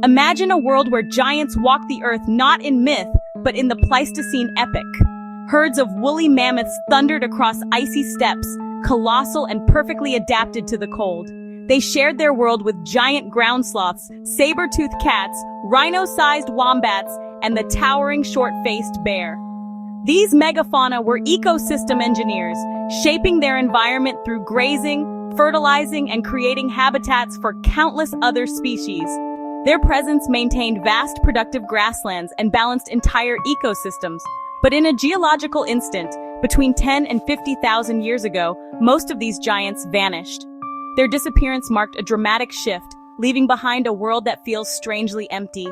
Imagine a world where giants walk the earth not in myth, but in the Pleistocene epic. Herds of woolly mammoths thundered across icy steppes, colossal and perfectly adapted to the cold. They shared their world with giant ground sloths, saber-toothed cats, rhino-sized wombats, and the towering short-faced bear. These megafauna were ecosystem engineers, shaping their environment through grazing, fertilizing, and creating habitats for countless other species. Their presence maintained vast productive grasslands and balanced entire ecosystems. But in a geological instant, between 10 and 50,000 years ago, most of these giants vanished. Their disappearance marked a dramatic shift, leaving behind a world that feels strangely empty.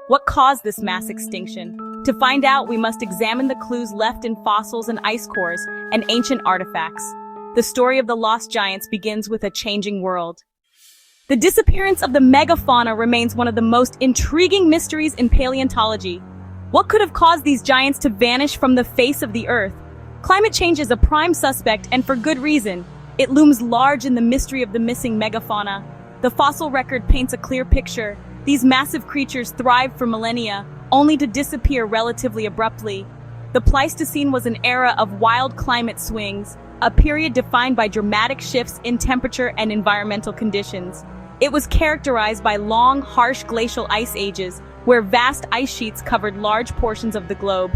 What caused this mass extinction? To find out, we must examine the clues left in fossils and ice cores and ancient artifacts. The story of the lost giants begins with a changing world. The disappearance of the megafauna remains one of the most intriguing mysteries in paleontology. What could have caused these giants to vanish from the face of the earth? Climate change is a prime suspect, and for good reason. It looms large in the mystery of the missing megafauna. The fossil record paints a clear picture. These massive creatures thrived for millennia, only to disappear relatively abruptly. The Pleistocene was an era of wild climate swings, a period defined by dramatic shifts in temperature and environmental conditions. It was characterized by long, harsh glacial ice ages, where vast ice sheets covered large portions of the globe.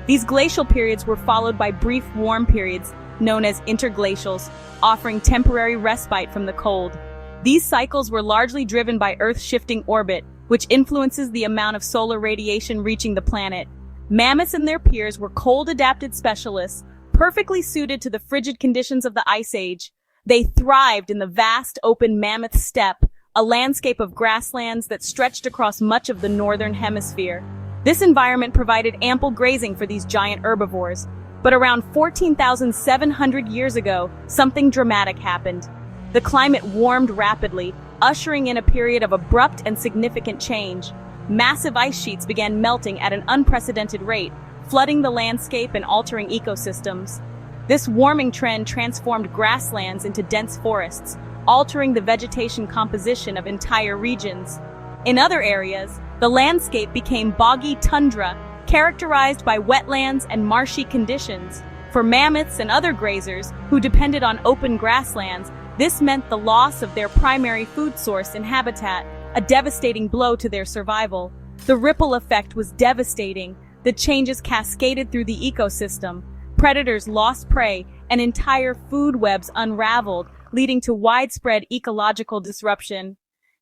These glacial periods were followed by brief warm periods, known as interglacials, offering temporary respite from the cold. These cycles were largely driven by Earth's shifting orbit, which influences the amount of solar radiation reaching the planet. Mammoths and their peers were cold-adapted specialists, perfectly suited to the frigid conditions of the Ice Age. They thrived in the vast open mammoth steppe, a landscape of grasslands that stretched across much of the northern hemisphere. This environment provided ample grazing for these giant herbivores. But around 14,700 years ago, something dramatic happened. The climate warmed rapidly, ushering in a period of abrupt and significant change. Massive ice sheets began melting at an unprecedented rate, flooding the landscape and altering ecosystems. This warming trend transformed grasslands into dense forests, altering the vegetation composition of entire regions. In other areas, the landscape became boggy tundra, characterized by wetlands and marshy conditions. For mammoths and other grazers who depended on open grasslands, this meant the loss of their primary food source and habitat, a devastating blow to their survival. The ripple effect was devastating. The changes cascaded through the ecosystem. Predators lost prey, and entire food webs unraveled, leading to widespread ecological disruption.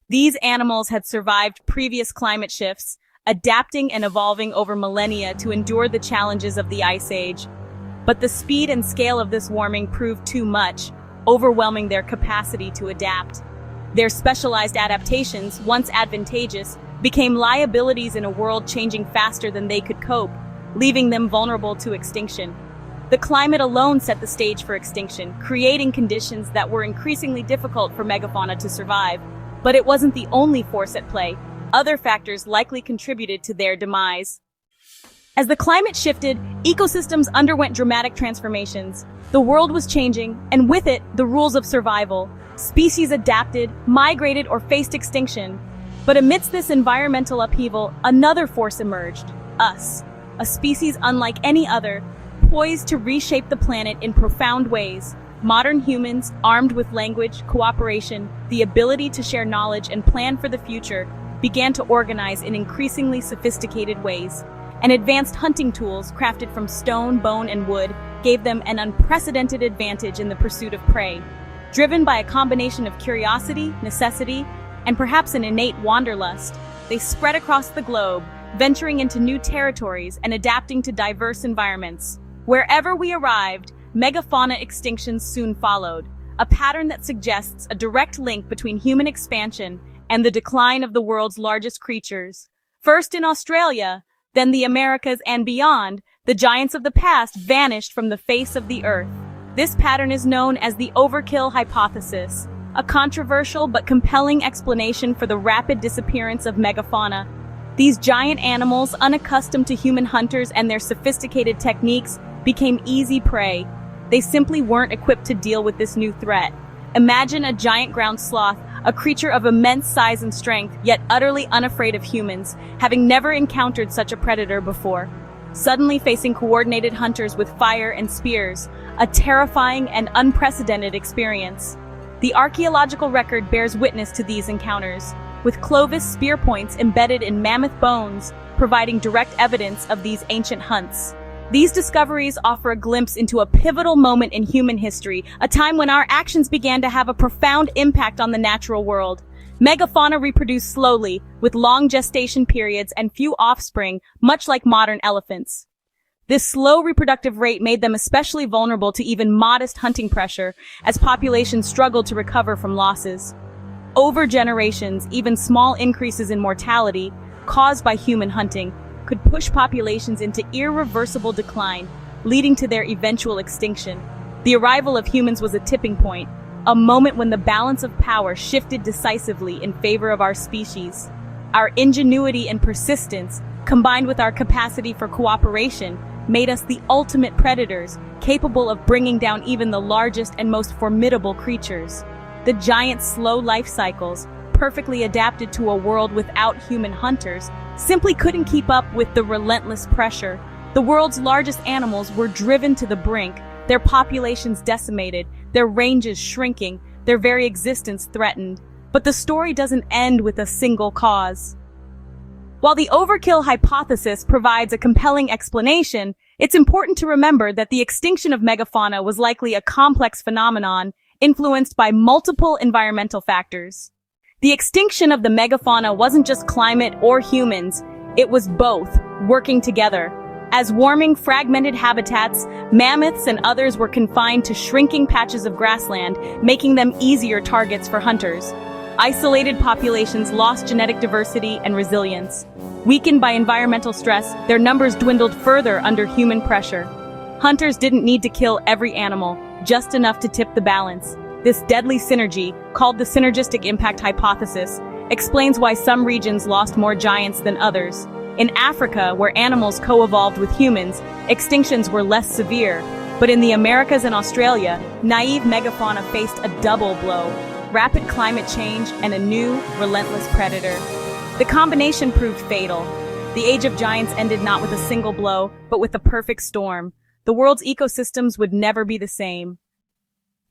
These animals had survived previous climate shifts, adapting and evolving over millennia to endure the challenges of the Ice Age. But the speed and scale of this warming proved too much, overwhelming their capacity to adapt. Their specialized adaptations, once advantageous, became liabilities in a world changing faster than they could cope, leaving them vulnerable to extinction. The climate alone set the stage for extinction, creating conditions that were increasingly difficult for megafauna to survive. But it wasn't the only force at play. Other factors likely contributed to their demise. As the climate shifted, ecosystems underwent dramatic transformations. The world was changing, and with it, the rules of survival. Species adapted, migrated, or faced extinction. But amidst this environmental upheaval, another force emerged: us. A species unlike any other, poised to reshape the planet in profound ways. Modern humans, armed with language, cooperation, the ability to share knowledge and plan for the future, began to organize in increasingly sophisticated ways. And advanced hunting tools, crafted from stone, bone, and wood, gave them an unprecedented advantage in the pursuit of prey. Driven by a combination of curiosity, necessity, and perhaps an innate wanderlust, they spread across the globe, venturing into new territories and adapting to diverse environments. Wherever we arrived, megafauna extinctions soon followed, a pattern that suggests a direct link between human expansion and the decline of the world's largest creatures. First in Australia, then the Americas and beyond, the giants of the past vanished from the face of the earth. This pattern is known as the overkill hypothesis, a controversial but compelling explanation for the rapid disappearance of megafauna. These giant animals, unaccustomed to human hunters and their sophisticated techniques, became easy prey. They simply weren't equipped to deal with this new threat. Imagine a giant ground sloth, a creature of immense size and strength, yet utterly unafraid of humans, having never encountered such a predator before. Suddenly facing coordinated hunters with fire and spears, a terrifying and unprecedented experience. The archaeological record bears witness to these encounters, with Clovis spear points embedded in mammoth bones, providing direct evidence of these ancient hunts. These discoveries offer a glimpse into a pivotal moment in human history, a time when our actions began to have a profound impact on the natural world. Megafauna reproduced slowly, with long gestation periods and few offspring, much like modern elephants. This slow reproductive rate made them especially vulnerable to even modest hunting pressure, as populations struggled to recover from losses. Over generations, even small increases in mortality, caused by human hunting, could push populations into irreversible decline, leading to their eventual extinction. The arrival of humans was a tipping point, a moment when the balance of power shifted decisively in favor of our species. Our ingenuity and persistence, combined with our capacity for cooperation, made us the ultimate predators, capable of bringing down even the largest and most formidable creatures. The giant slow life cycles, perfectly adapted to a world without human hunters, simply couldn't keep up with the relentless pressure. The world's largest animals were driven to the brink, their populations decimated, their ranges shrinking, their very existence threatened. But the story doesn't end with a single cause. While the overkill hypothesis provides a compelling explanation, it's important to remember that the extinction of megafauna was likely a complex phenomenon influenced by multiple environmental factors. The extinction of the megafauna wasn't just climate or humans, it was both, working together. As warming fragmented habitats, mammoths and others were confined to shrinking patches of grassland, making them easier targets for hunters. Isolated populations lost genetic diversity and resilience. Weakened by environmental stress, their numbers dwindled further under human pressure. Hunters didn't need to kill every animal, just enough to tip the balance. This deadly synergy, called the synergistic impact hypothesis, explains why some regions lost more giants than others. In Africa, where animals co-evolved with humans, extinctions were less severe. But in the Americas and Australia, naive megafauna faced a double blow: rapid climate change and a new, relentless predator. The combination proved fatal. The age of giants ended not with a single blow, but with a perfect storm. The world's ecosystems would never be the same.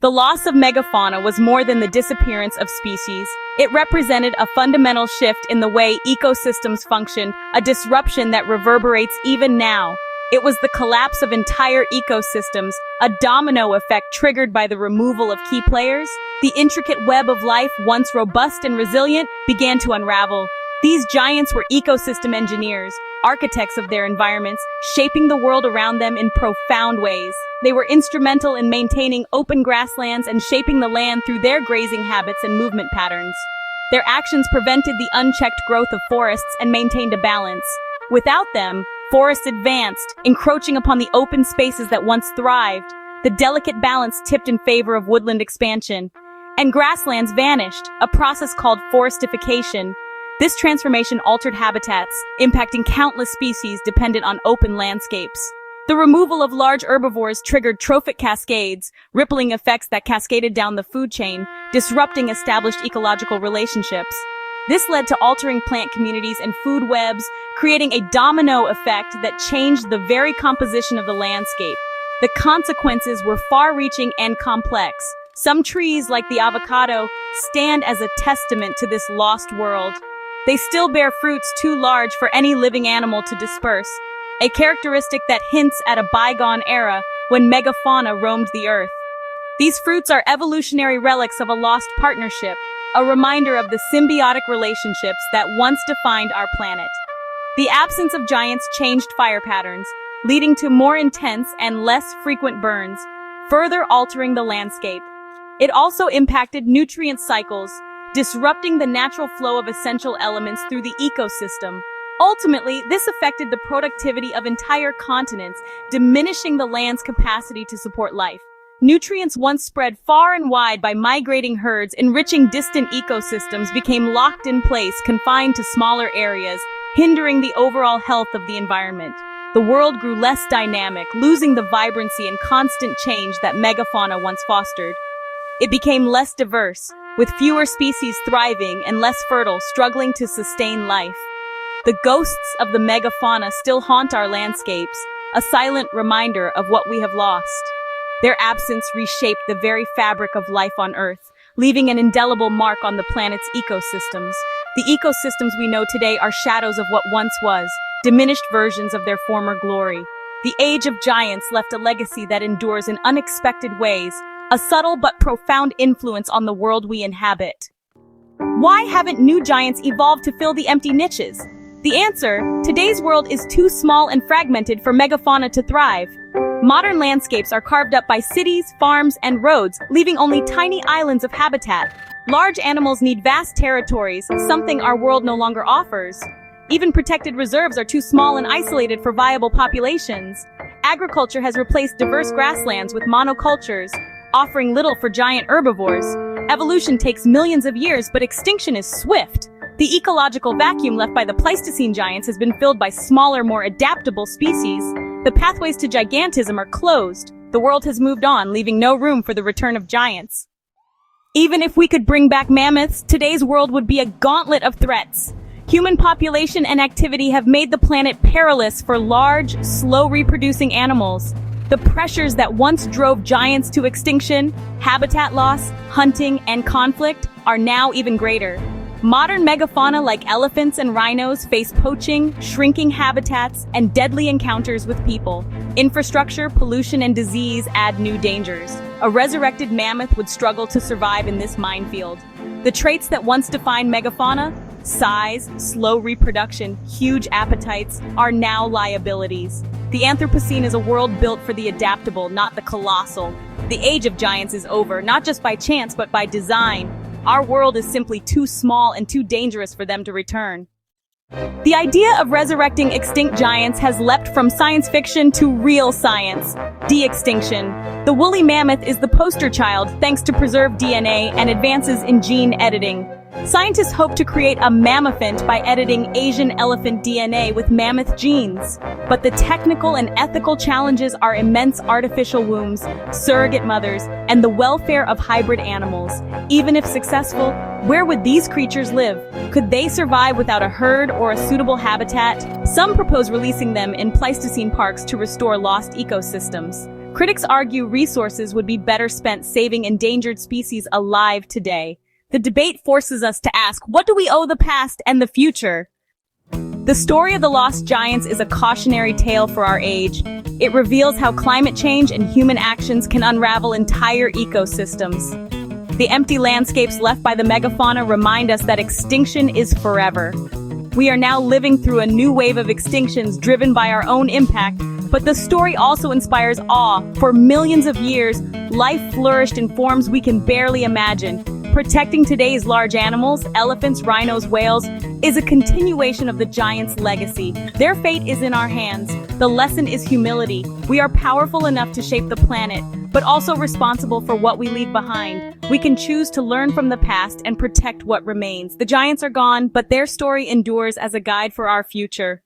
The loss of megafauna was more than the disappearance of species. It represented a fundamental shift in the way ecosystems function, a disruption that reverberates even now. It was the collapse of entire ecosystems, a domino effect triggered by the removal of key players. The intricate web of life, once robust and resilient, began to unravel. These giants were ecosystem engineers, architects of their environments, shaping the world around them in profound ways. They were instrumental in maintaining open grasslands and shaping the land through their grazing habits and movement patterns. Their actions prevented the unchecked growth of forests and maintained a balance. Without them, forests advanced, encroaching upon the open spaces that once thrived. The delicate balance tipped in favor of woodland expansion. And grasslands vanished, a process called forestification. This transformation altered habitats, impacting countless species dependent on open landscapes. The removal of large herbivores triggered trophic cascades, rippling effects that cascaded down the food chain, disrupting established ecological relationships. This led to altering plant communities and food webs, creating a domino effect that changed the very composition of the landscape. The consequences were far-reaching and complex. Some trees, like the avocado, stand as a testament to this lost world. They still bear fruits too large for any living animal to disperse, a characteristic that hints at a bygone era when megafauna roamed the earth. These fruits are evolutionary relics of a lost partnership, a reminder of the symbiotic relationships that once defined our planet. The absence of giants changed fire patterns, leading to more intense and less frequent burns, further altering the landscape. It also impacted nutrient cycles, disrupting the natural flow of essential elements through the ecosystem. Ultimately, this affected the productivity of entire continents, diminishing the land's capacity to support life. Nutrients once spread far and wide by migrating herds, enriching distant ecosystems, became locked in place, confined to smaller areas, hindering the overall health of the environment. The world grew less dynamic, losing the vibrancy and constant change that megafauna once fostered. It became less diverse, with fewer species thriving and less fertile struggling to sustain life. The ghosts of the megafauna still haunt our landscapes, a silent reminder of what we have lost. Their absence reshaped the very fabric of life on Earth, leaving an indelible mark on the planet's ecosystems. The ecosystems we know today are shadows of what once was, diminished versions of their former glory. The Age of Giants left a legacy that endures in unexpected ways, a subtle but profound influence on the world we inhabit. Why haven't new giants evolved to fill the empty niches? The answer: today's world is too small and fragmented for megafauna to thrive. Modern landscapes are carved up by cities, farms, and roads, leaving only tiny islands of habitat. Large animals need vast territories, something our world no longer offers. Even protected reserves are too small and isolated for viable populations. Agriculture has replaced diverse grasslands with monocultures, offering little for giant herbivores. Evolution takes millions of years, but extinction is swift. The ecological vacuum left by the Pleistocene giants has been filled by smaller, more adaptable species. The pathways to gigantism are closed. The world has moved on, leaving no room for the return of giants. Even if we could bring back mammoths, today's world would be a gauntlet of threats. Human population and activity have made the planet perilous for large, slow-reproducing animals. The pressures that once drove giants to extinction, habitat loss, hunting, and conflict, are now even greater. Modern megafauna like elephants and rhinos face poaching, shrinking habitats, and deadly encounters with people. Infrastructure, pollution, and disease add new dangers. A resurrected mammoth would struggle to survive in this minefield. The traits that once defined megafauna, size, slow reproduction, huge appetites, are now liabilities. The Anthropocene is a world built for the adaptable, not the colossal. The Age of Giants is over, not just by chance, but by design. Our world is simply too small and too dangerous for them to return. The idea of resurrecting extinct giants has leapt from science fiction to real science. De-Extinction. The woolly mammoth is the poster child thanks to preserved DNA and advances in gene editing. Scientists hope to create a mammophant by editing Asian elephant DNA with mammoth genes. But the technical and ethical challenges are immense: artificial wombs, surrogate mothers, and the welfare of hybrid animals. Even if successful, where would these creatures live? Could they survive without a herd or a suitable habitat? Some propose releasing them in Pleistocene parks to restore lost ecosystems. Critics argue resources would be better spent saving endangered species alive today. The debate forces us to ask, what do we owe the past and the future? The story of the lost giants is a cautionary tale for our age. It reveals how climate change and human actions can unravel entire ecosystems. The empty landscapes left by the megafauna remind us that extinction is forever. We are now living through a new wave of extinctions driven by our own impact, but the story also inspires awe. For millions of years, life flourished in forms we can barely imagine. Protecting today's large animals, elephants, rhinos, whales, is a continuation of the giants' legacy. Their fate is in our hands. The lesson is humility. We are powerful enough to shape the planet, but also responsible for what we leave behind. We can choose to learn from the past and protect what remains. The giants are gone, but their story endures as a guide for our future.